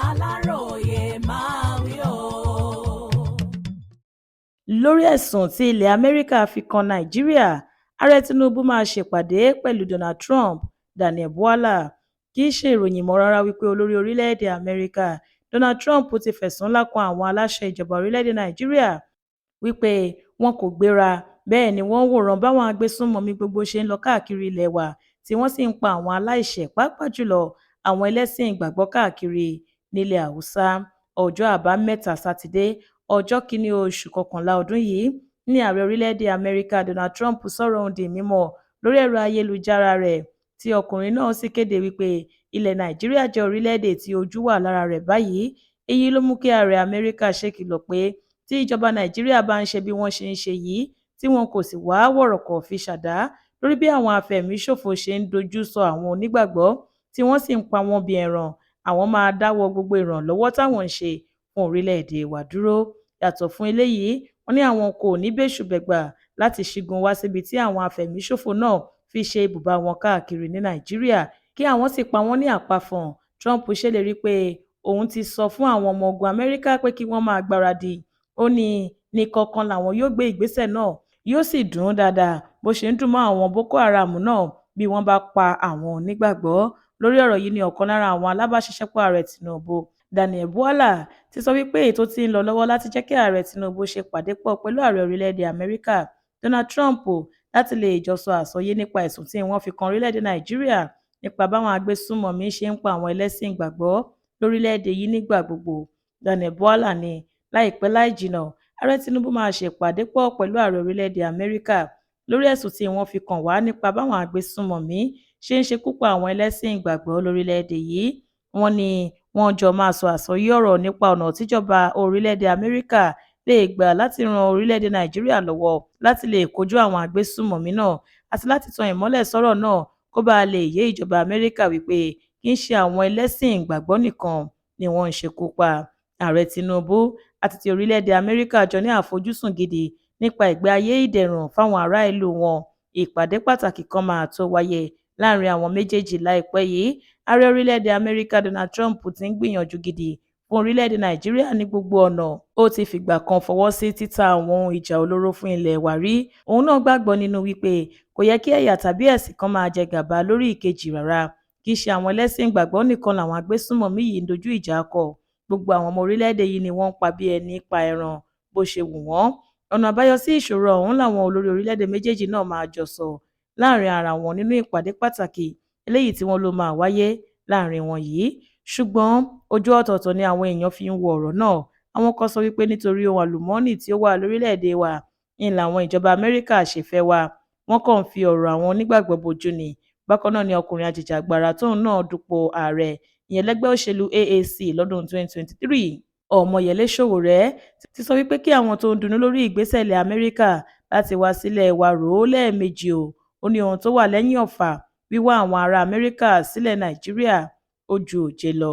Aláròye máa wí o. Lórí ẹ̀sùn tí ilẹ̀ Amẹ́ríkà fi kan Nàìjíríà, Ààrẹ Tinubu máa ṣèpàdé pẹ̀lú Donald Trump. Daniel Bwala. Kì í ṣe ìròyìn mọ́ rárá wípé olórí orílẹ̀-èdè Amẹ́ríkà Donald Trump ti fẹ̀sùn ńlá kan àwọn aláṣẹ ìjọba orílẹ̀-èdè Nàìjíríà wípé wọn kò gbéra, bẹ́ẹ̀ ni wọ́n ń wòran báwọn agbésùnmọ̀mí gbogbo ṣe ń lọ káàkiri ilẹ̀ wa tí wọ́n sì ń pa àwọn aláìṣẹ̀ pàápàá jùlọ àwọn ẹlẹ́sìn ìgbàgbọ́ káàkiri nílẹ̀ Haúsá. Ọjọ́ Àbámẹ́ta Sátidé, ọjọ́ 1 oṣù kọkànlá ọdún yìí ní ààrẹ orílẹ̀-èdè Amẹ́ríkà Donald Trump sọ̀rọ̀ ohun di mímọ̀ lórí ẹ̀rọ ayélujára rẹ̀ tí ọkùnrin náà sì kéde wípé ilẹ̀ Nàìjíríà jẹ́ orílẹ̀-èdè tí ojú wà lára rẹ̀ báyìí. Èyí ló mú kí ààrẹ Amẹ́ríkà ṣèkìlọ̀ pé tí ìjọba Nàìjíríà bá ń ṣe bí wọ́n ṣe ń ṣe yìí tí wọn kò sì wá wọ̀rọ̀kọ̀ fi ṣàdá lórí bí àwọn afẹ̀míṣòfò ṣe ń dojú sọ àwọn onígbàgbọ́ tí wọ́n sì ń pa wọ́n bí ẹran, àwọn máa dáwọ́ gbogbo ìrànlọ́wọ́ táwọn ń ṣe fún orílẹ̀-èdè wa dúró. Yàtọ̀ fún eléyìí, wọ́n ní àwọn kò ní bẹ́ṣù-bẹ́gbà láti ṣígun wá síbi tí àwọn afẹ̀míṣòfò náà fi ṣe ibùba wọn káàkiri ní Nàìjíríà kí àwọn sì pa wọ́n ní àpafọ̀n. Trump ṣèlérí pé òun ti sọ fún àwọn ọmọ ogun Amẹ́ríkà pé kí wọ́n máa gbáradì. Ó ní kọ̀ọ̀kan làwọn yóò gbé ìgbésẹ̀ náà, yóò sì dùn dáadáa bó ṣe ń dùn mọ́ àwọn Boko Haram náà bí wọ́n bá pa àwọn onígbàgbọ́. Lórí ọ̀rọ̀ yìí ni ọ̀kan lára àwọn alábàáṣiṣẹ́pọ̀ ààrẹ Tinubu, Daniel Bwala, ti sọ wípé ètò ti ń lọ lọ́wọ́ láti jẹ́ kí ààrẹ Tinubu ṣe pàdé pọ̀ pẹ̀lú ààrẹ orílẹ̀-èdè Amẹ́ríkà Donald Trump láti lè jọ sọ àsọyé nípa ẹ̀sùn tí wọ́n fi kan orílẹ̀-èdè Nàìjíríà nípa báwọn agbésùnmọ̀mí ṣe ń pa àwọn ẹlẹ́sìn ìgbàgbọ́ lórílẹ̀-èdè yìí nígbà gbogbo. Daniel Bwala ní láìpẹ́ láì jìnnà ààrẹ Tinubu máa ṣèpàdé pọ̀ pẹ̀lú ààrẹ orílẹ̀-èdè Amẹ́ríkà lórí ẹ̀sùn tí wọ́n fi kàn wá nípa báwọn agbésùnmọ̀mí ṣe ń ṣekú pa àwọn ẹlẹ́sìn ìgbàgbọ́ lórílẹ̀-èdè yìí. Wọ́n ní wọ́n jọ máa sọ àsọyé ọ̀rọ̀ nípa ọ̀nà tíjọba orílẹ̀-èdè Amẹ́ríkà lè gbà láti ran orílẹ̀-èdè Nàìjíríà lọ́wọ́ láti lè kojú àwọn agbésùnmọ̀mí náà àti láti tan ìmọ́lẹ̀ sọ́rọ̀ náà kó bá lè yé ìjọba Amẹ́ríkà wípé kì í ṣe àwọn ẹlẹ́sìn ìgbàgbọ́ nìkan ni wọ́n ń ṣekú pa. Ààrẹ Tinubu àti ti orílẹ̀-èdè Amẹ́ríkà jọ ní àfojúsùn gidi nípa ìgbé ayé ìdẹ̀rùn fáwọn ará ìlú wọn. Ìpàdé pàtàkì kan máa tó wáyé láàrin àwọn méjèèjì láìpẹ́ yìí. Ààrẹ orílẹ̀-èdè Amẹ́ríkà Donald Trump ti ń gbìyànjú gidi fún orílẹ̀-èdè Nàìjíríà ní gbogbo ọ̀nà. Ó ti fìgbà kan fọwọ́ sí títa àwọn ohun ìjà olóró fún ilẹ̀ wa rí. Òun náà gbàgbọ́ nínú wípé kò yẹ kí ẹ̀yà tàbí ẹ̀sìn kan máa jẹ gàba lórí ìkejì rárá. Kì í ṣe àwọn ẹlẹ́sìn ìgbàgbọ́ nìkan làwọn agbésùnmọ̀mí yìí ń dojú ìjà kọ. Gbogbo àwọn ọmọ orílẹ̀-èdè yìí ni wọ́n ń pa bí ẹni pa ẹran bó ṣe wù wọ́n. Ọ̀nà àbáyọ sí ìṣòro ọ̀hún làwọn olórí orílẹ̀-èdè méjèèjì náà máa jọ sọ láàrin ara wọn nínú ìpàdé pàtàkì eléyìí tí wọ́n ló máa wáyé láàrin wọn yìí. Ṣùgbọ́n ojú ọ̀tọ̀ọ̀tọ̀ ni àwọn èèyàn fi ń wo ọ̀rọ̀ náà. Àwọn kan sọ wípé nítorí ohun àlùmọ́ọ́nì tí ó wà lórílẹ̀-èdè wa ń làwọn ìjọba Amẹ́ríkà ṣe fẹ́ wa. Wọ́n kàn ń fi ọ̀rọ̀ àwọn onígbàgbọ́ bojú ni. Bákan náà ni ọkùnrin ajìjàgbara tóun náà dupò ààrẹ ìyẹn lẹ́gbẹ́ òṣèlú AAC lọ́dún 2023 Ọmọyẹlé Sowore ti sọ wípé kí àwọn tó ń dunnú lórí ìgbésẹ̀ ilẹ̀ Amẹ́ríkà láti wá sílẹ̀ wa rò ó lẹ́ẹ̀mejì o. Ó ní ohun tó wà lẹ́yìn ọ̀fà wíwá àwọn ará Amẹ́ríkà sílẹ̀ Nàìjíríà ó ju òjé lọ.